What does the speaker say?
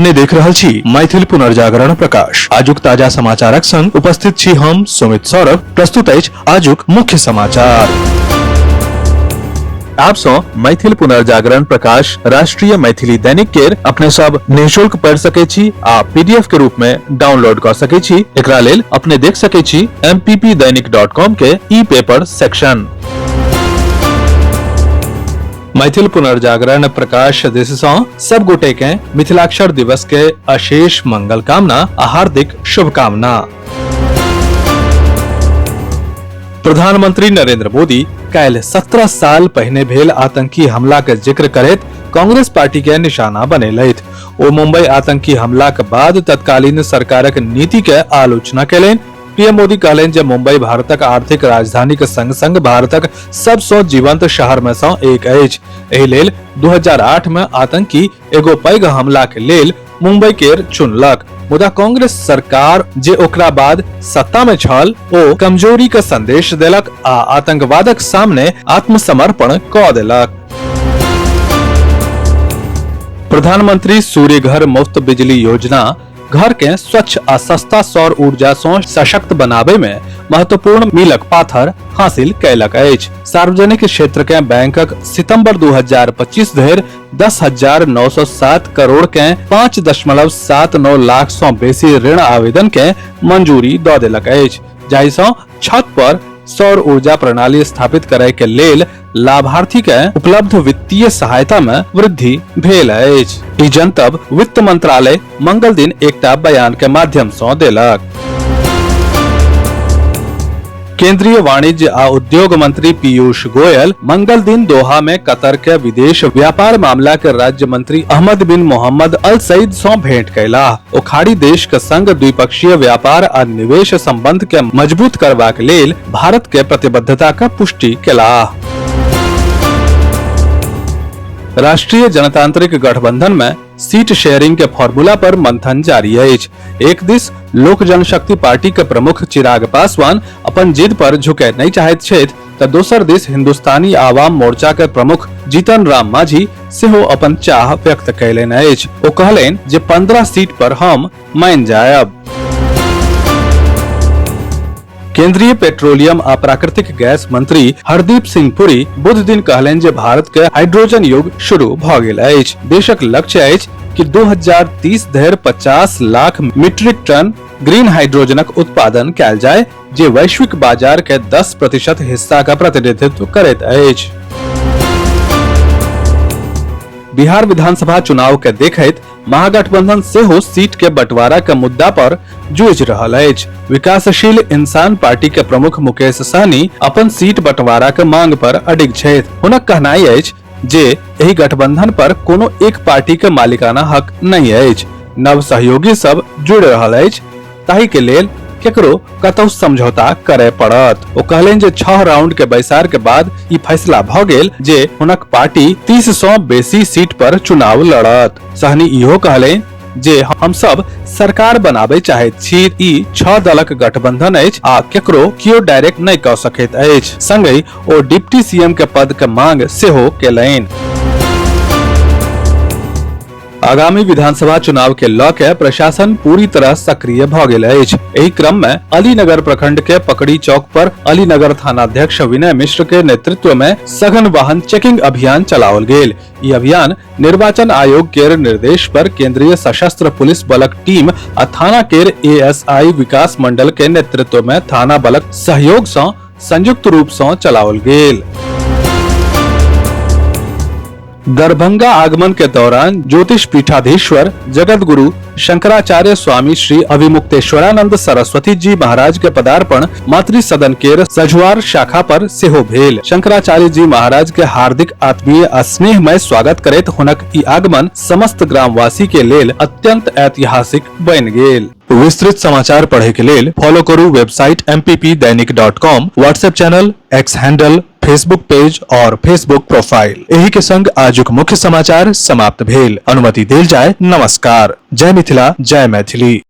अपने देख रहल छी मैथिल पुनर्जागरण प्रकाश। आजुक ताजा समाचारक संग उपस्थित छी हम सुमित सौरभ। प्रस्तुत अछि आजुक मुख्य समाचार। आप सो मैथिल पुनर्जागरण प्रकाश राष्ट्रीय मैथिली दैनिक केर अपने सब निःशुल्क पढ़ सके छी आ पीडीएफ के रूप में डाउनलोड कर सके छी। एकरा लेल अपने देख सके छी mppdainik.com के ई पेपर सेक्शन। मैथिल पुनर्जागरण प्रकाश दिस सँ सब गोटे के मिथिलाक्षर दिवस के अशेष मंगल कामना आ हार्दिक शुभकामना। प्रधानमंत्री नरेंद्र मोदी काल्हि 17 साल पहिने भेल आतंकी हमला के जिक्र करैत कांग्रेस पार्टी के निशाना बनेलथि। ओ मुंबई आतंकी हमला के बाद तत्कालीन सरकारक नीति के आलोचना केलनि। पीएम मोदी कहलनि जे मुंबई भारतक आर्थिक राजधानी के संग संग भारतक सबसँ जीवंत शहर में सँ एक अछि। एहि लेल 2008 में आतंकी एगो पैघ हमला के लेल मुंबई केर चुनलक, मुदा कांग्रेस सरकार जे ओकरा बाद सत्ता में छल ओ कमजोरी के संदेश देलक आ आतंकवादक सामने आत्मसमर्पण क देलक। प्रधानमंत्री सूर्य घर मुफ्त बिजली योजना घर के स्वच्छ आ सस्ता सौर ऊर्जा सँ सशक्त बनाबे में महत्वपूर्ण मीलक पाथर हासिल कैलक अछि। सार्वजनिक क्षेत्र के बैंकक सितंबर 2025 धरि 10,907 करोड़ के 5.79 लाख सँ बेसी ऋण आवेदन के मंजूरी दऽ देलक अछि, जाहि सँ छत पर सौर ऊर्जा प्रणाली स्थापित करय के लेल लाभार्थी के उपलब्ध वित्तीय सहायता में वृद्धि भेल अछि। ई जनतब वित्त मंत्रालय मंगल दिन एकटा बयान के माध्यम सँ देलक। केंद्रीय वाणिज्य आ उद्योग मंत्री पीयूष गोयल मंगल दिन दोहा में कतर के विदेश व्यापार मामला के राज्य मंत्री अहमद बिन मोहम्मद अल सईद सँ भेंट कैलाह। ओ खाड़ी देश के संग द्विपक्षीय व्यापार आ निवेश संबंध के मजबूत करबाक लेल भारत के प्रतिबद्धता के पुष्टि केलाह। राष्ट्रीय जनतांत्रिक गठबंधन में सीट शेयरिंग के फॉर्मूला पर मंथन जारी अछि। एक दिस लोक जनशक्ति पार्टी के प्रमुख चिराग पासवान अपन जिद पर झुके नहीं चाहैत छथि, तऽ दोसर दिस हिंदुस्तानी आवाम मोर्चा के प्रमुख जीतन राम मांझी सेहो अपन चाह व्यक्त कैलनि अछि। ओ कहलनि जे 15 सीट पर हम मान जायब। केंद्रीय पेट्रोलियम आ प्राकृतिक गैस मंत्री हरदीप सिंह पुरी बुध दिन कहलनि जे भारत के हाइड्रोजन युग शुरू भऽ गेल अछि। देशक लक्ष्य अछि कि 2030 धरि 50 लाख मीट्रिक टन ग्रीन हाइड्रोजनक उत्पादन कैल जाय, जे वैश्विक बाजार के 10% हिस्सा का प्रतिनिधित्व करैत अछि। बिहार विधानसभा चुनाव के देखैत महागठबंधन सेहो सीट के बंटवारा के मुद्दा पर जूझ रहल अछि। विकासशील इंसान पार्टी के प्रमुख मुकेश सहनी अपन सीट बंटवारा के मांग पर अडिग छथि। हुनक कहनाई अछि जे एहि गठबंधन पर कोनो एक पार्टी के मालिकाना हक नहीं अछि। नव सहयोगी सब जुड़ रहल अछि, ताहि के लेल केकरो कतौ समझौता करे पड़त। ओ कहलनि जे 6 राउंड के बैसार के बाद ई फैसला भ गेल जे हुनक पार्टी 30 सँ बेसी सीट पर चुनाव लड़त। सहनी इहो कहलनि जे हम सब सरकार बनाबे चाहैत छी। ई 6 दलक गठबंधन अछि आ केकरो कियो डायरेक्ट नहीं कऽ सकैत अछि। संगहि ओ डिप्टी सीएम के पद के मांग सेहो केलनि। आगामी विधानसभा चुनाव के लऽ के प्रशासन पूरी तरह सक्रिय भऽ गेल अछि। एहि क्रम में अलीनगर प्रखंड के पकड़ी चौक पर अलीनगर थानाध्यक्ष विनय मिश्र के नेतृत्व में सघन वाहन चेकिंग अभियान चलाओल गेल। ई अभियान निर्वाचन आयोग केर निर्देश पर केंद्रीय सशस्त्र पुलिस बलक टीम आ थाना केर एएसआई विकास मंडल के नेतृत्व में थाना बलक सहयोग सँ संयुक्त रूप सँ चलाओल गेल। दरभंगा आगमन के दौरान ज्योतिष पीठाधीश्वर जगत गुरु शंकराचार्य स्वामी श्री अभिमुक्तेश्वरानंद सरस्वती जी महाराज के पदार्पण मातृ सदन केर सजुआर शाखा पर सेहो भेल। शंकराचार्य जी महाराज के हार्दिक आत्मीय आ स्नेहमय स्वागत करैत हुनक ई आगमन समस्त ग्रामवासी के लेल अत्यंत ऐतिहासिक बनि गेल। विस्तृत समाचार पढ़े के लेल फॉलो करू website mppdainik.com, WhatsApp channel, x handle, Facebook page और फेसबुक प्रोफाइल। एही के संग आजुक मुख्य समाचार समाप्त भेल। अनुमति देल जाय। नमस्कार। जय मिथिला, जय मैथिली।